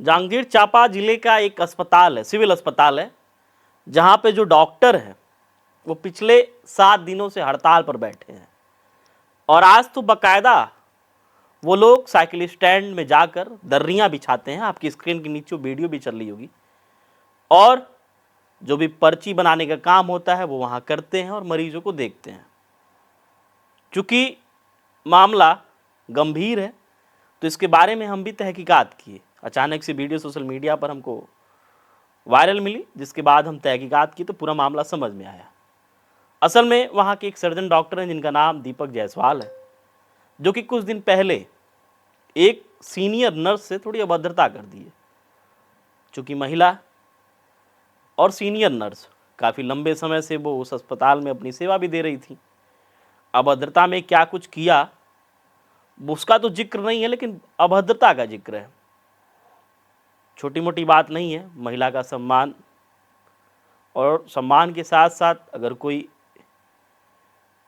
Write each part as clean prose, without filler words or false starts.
जांजगीर चांपा जिले का एक अस्पताल है, सिविल अस्पताल है, जहां पे जो डॉक्टर है वो पिछले 7 दिनों से हड़ताल पर बैठे हैं। और आज तो बकायदा वो लोग साइकिल स्टैंड में जाकर दर्रियां बिछाते हैं। आपकी स्क्रीन के नीचे वीडियो भी चल रही होगी। और जो भी पर्ची बनाने का काम होता है वो वहां करते हैं और मरीजों को देखते हैं। चूंकि मामला गंभीर है तो इसके बारे में हम भी तहकीकात किए। अचानक से वीडियो सोशल मीडिया पर हमको वायरल मिली, जिसके बाद हम तहकीकात की तो पूरा मामला समझ में आया। असल में वहाँ के एक सर्जन डॉक्टर हैं जिनका नाम दीपक जायसवाल है, जो कि कुछ दिन पहले एक सीनियर नर्स से थोड़ी अभद्रता कर दी है। चूँकि महिला और सीनियर नर्स काफ़ी लंबे समय से वो उस अस्पताल में अपनी सेवा भी दे रही थी। अभद्रता में क्या कुछ किया उसका तो जिक्र नहीं है, लेकिन अभद्रता का जिक्र है। छोटी मोटी बात नहीं है। महिला का सम्मान, और सम्मान के साथ साथ अगर कोई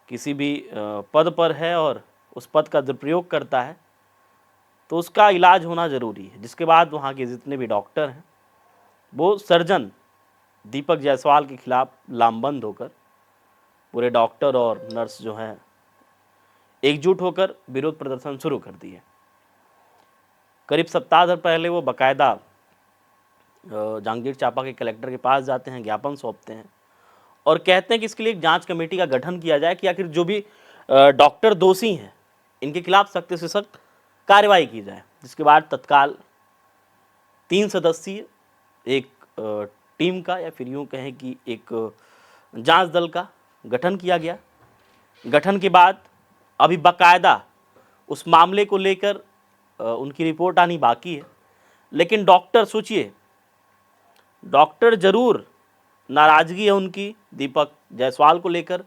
किसी भी पद पर है और उस पद का दुरुपयोग करता है तो उसका इलाज होना ज़रूरी है। जिसके बाद वहाँ के जितने भी डॉक्टर हैं वो सर्जन दीपक जायसवाल के खिलाफ लामबंद होकर पूरे डॉक्टर और नर्स जो हैं एकजुट होकर विरोध प्रदर्शन शुरू कर दिए। करीब सप्ताह भर पहले वो बाकायदा जांजगीर चांपा के कलेक्टर के पास जाते हैं, ज्ञापन सौंपते हैं और कहते हैं कि इसके लिए एक जांच कमेटी का गठन किया जाए कि आखिर जो भी डॉक्टर दोषी हैं इनके खिलाफ सख्त से सख्त कार्रवाई की जाए। जिसके बाद तत्काल 3 सदस्यीय एक टीम का, या फिर यूँ कहें कि एक जांच दल का गठन किया गया। गठन के बाद अभी बाकायदा उस मामले को लेकर उनकी रिपोर्ट आनी बाकी है। लेकिन डॉक्टर, सोचिए, डॉक्टर जरूर नाराज़गी है उनकी दीपक जायसवाल को लेकर,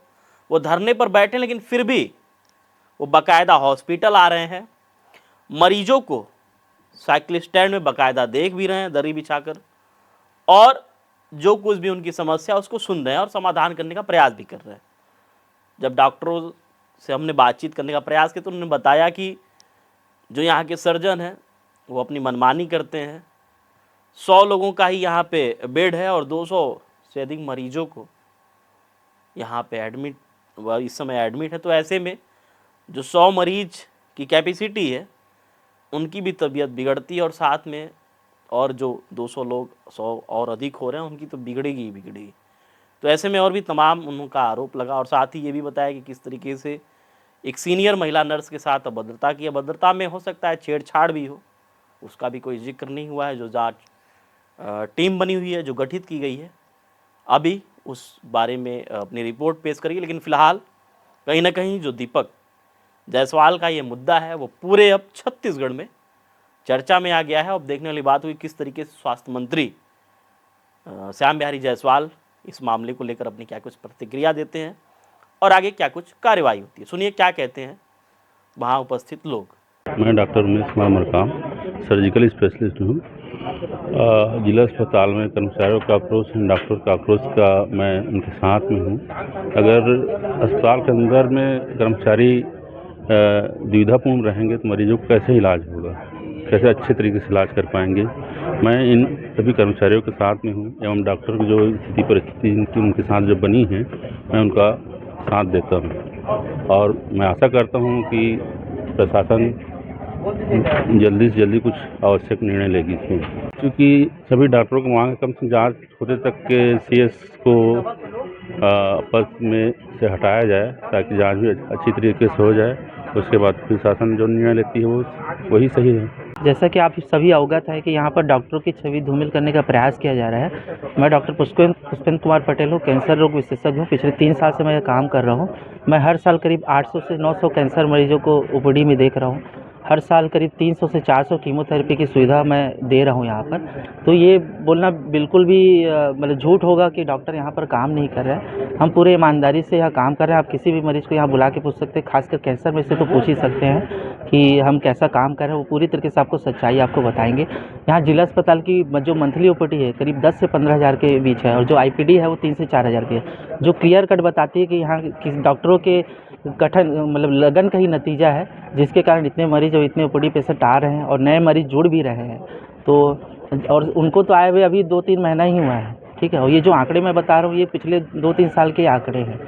वो धरने पर बैठे, लेकिन फिर भी वो बाकायदा हॉस्पिटल आ रहे हैं, मरीजों को साइकिल स्टैंड में बाकायदा देख भी रहे हैं दरी बिछाकर, और जो कुछ भी उनकी समस्या उसको सुन रहे हैं और समाधान करने का प्रयास भी कर रहे हैं। जब डॉक्टरों से हमने बातचीत करने का प्रयास किया तो उन्होंने बताया कि जो यहाँ के सर्जन हैं वो अपनी मनमानी करते हैं। 100 लोगों का ही यहाँ पे बेड है और 200 से अधिक मरीजों को यहाँ पे इस समय एडमिट है। तो ऐसे में जो 100 मरीज की कैपेसिटी है उनकी भी तबीयत बिगड़ती है, और साथ में और जो 200 लोग 100 और अधिक हो रहे हैं उनकी तो बिगड़ेगी ही बिगड़ेगी। तो ऐसे में और भी तमाम उनका आरोप लगा, और साथ ही ये भी बताया कि किस तरीके से एक सीनियर महिला नर्स के साथ अभद्रता की। अभद्रता में हो सकता है छेड़छाड़ भी हो, उसका भी कोई जिक्र नहीं हुआ है। जो जांच टीम बनी हुई है, जो गठित की गई है, अभी उस बारे में अपनी रिपोर्ट पेश करेगी। लेकिन फ़िलहाल कहीं ना कहीं जो दीपक जायसवाल का ये मुद्दा है वो पूरे अब छत्तीसगढ़ में चर्चा में आ गया है। अब देखने वाली बात हुई किस तरीके से स्वास्थ्य मंत्री श्याम बिहारी जायसवाल इस मामले को लेकर अपनी क्या कुछ प्रतिक्रिया देते हैं और आगे क्या कुछ कार्रवाई होती है। सुनिए क्या कहते हैं वहाँ उपस्थित लोग। मैं doctor Umesh Kumar Markam, surgical specialist हूँ। जिला अस्पताल में कर्मचारियों का आक्रोश, डॉक्टर का आक्रोश का मैं उनके साथ में हूँ। अगर अस्पताल के अंदर में कर्मचारी दुविधापूर्ण रहेंगे तो मरीजों को कैसे इलाज होगा, कैसे अच्छे तरीके से इलाज कर पाएंगे। मैं इन सभी कर्मचारियों के साथ में हूँ एवं डॉक्टर की जो स्थिति परिस्थिति उनके साथ जो बनी है मैं उनका साथ देता हूँ, और मैं आशा करता हूँ कि प्रशासन जल्दी से जल्दी कुछ आवश्यक निर्णय लेगी इसमें, क्योंकि सभी डॉक्टरों को मांग कम से जांच होते तक के सीएस को पद में से हटाया जाए ताकि जांच भी अच्छी तरीके से हो जाए। उसके बाद प्रशासन जो निर्णय लेती है वो वही सही है। जैसा कि आप सभी अवगत है कि यहाँ पर डॉक्टरों की छवि धूमिल करने का प्रयास किया जा रहा है। मैं डॉक्टर पुष्पेंद्र कुमार पटेल हूँ, कैंसर रोग विशेषज्ञ हूँ। पिछले 3 साल से मैं यह काम कर रहा हूँ। मैं हर साल करीब 800 से 900 कैंसर मरीजों को ओपीडी में देख रहा हूँ। हर साल करीब 300 से 400 कीमोथेरेपी की सुविधा मैं दे रहा हूँ यहाँ पर। तो ये बोलना बिल्कुल भी मतलब झूठ होगा कि डॉक्टर यहाँ पर काम नहीं कर रहे हैं। हम पूरे ईमानदारी से यहाँ काम कर रहे हैं। आप किसी भी मरीज़ को यहाँ बुला के पूछ सकते हैं, खासकर कैंसर में से तो पूछ ही सकते हैं कि हम कैसा काम कर रहे हैं। वो पूरी तरीके से आपको सच्चाई आपको बताएंगे। यहाँ जिला अस्पताल की जो मंथली ओपीडी है करीब 10 से 15 हज़ार के बीच है, और जो आईपीडी है वो 3 से 4 हज़ार की है, जो क्लियर कट बताती है कि यहाँ किस डॉक्टरों के गठन मतलब लगन का ही नतीजा है, जिसके कारण इतने मरीज और इतने ओपीडी पेशेंट आ रहे हैं और नए मरीज जुड़ भी रहे हैं। तो और उनको तो आए हुए अभी 2-3 महीना ही हुआ है, ठीक है। और ये जो आंकड़े मैं बता रहा हूँ ये पिछले 2-3 साल के आंकड़े हैं।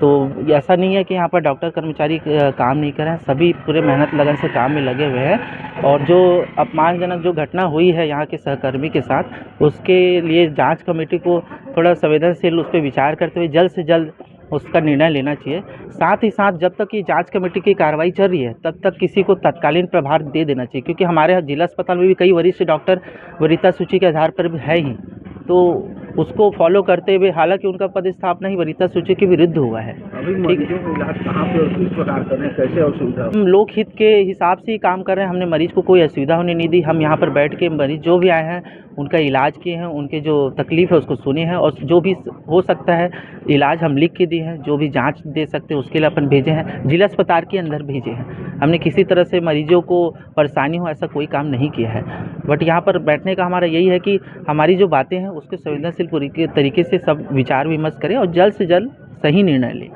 तो ऐसा नहीं है कि यहाँ पर डॉक्टर कर्मचारी काम नहीं कर रहे हैं, सभी पूरे मेहनत लगन से काम में लगे हुए हैं। और जो अपमानजनक जो घटना हुई है यहाँ के सहकर्मी के साथ, उसके लिए जांच कमेटी को थोड़ा संवेदनशील उस पर विचार करते हुए जल्द से जल्द उसका निर्णय लेना चाहिए। साथ ही साथ जब तक ये जांच कमेटी की कार्रवाई चल रही है तब तक किसी को तत्कालीन प्रभार दे देना चाहिए, क्योंकि हमारे यहाँ जिला अस्पताल में भी कई वरिष्ठ डॉक्टर वरीयता सूची के आधार पर भी है ही, तो उसको फॉलो करते हुए, हालांकि उनका पदस्थापना ही वरीयता सूची के विरुद्ध हुआ है। अभी मरीजों को इलाज कहाँ पे और किस प्रकार कर रहे हैं, कैसे और सुविधा? हम लोक हित के हिसाब से ही काम कर रहे हैं। हमने मरीज को कोई असुविधा होने नहीं दी। हम यहाँ पर बैठ के मरीज जो भी आए हैं उनका इलाज किए हैं, उनके जो तकलीफ़ है उसको सुने हैं, और जो भी हो सकता है इलाज हम लिख के दिए हैं, जो भी जांच दे सकते हैं उसके लिए अपन भेजे हैं, जिला अस्पताल के अंदर भेजे हैं। हमने किसी तरह से मरीजों को परेशानी हो ऐसा कोई काम नहीं किया है। बट यहाँ पर बैठने का हमारा यही है कि हमारी जो बातें हैं उसके संवेदनशील तरीके से सब विचार विमर्श करें और जल्द से जल्द सही निर्णय लें।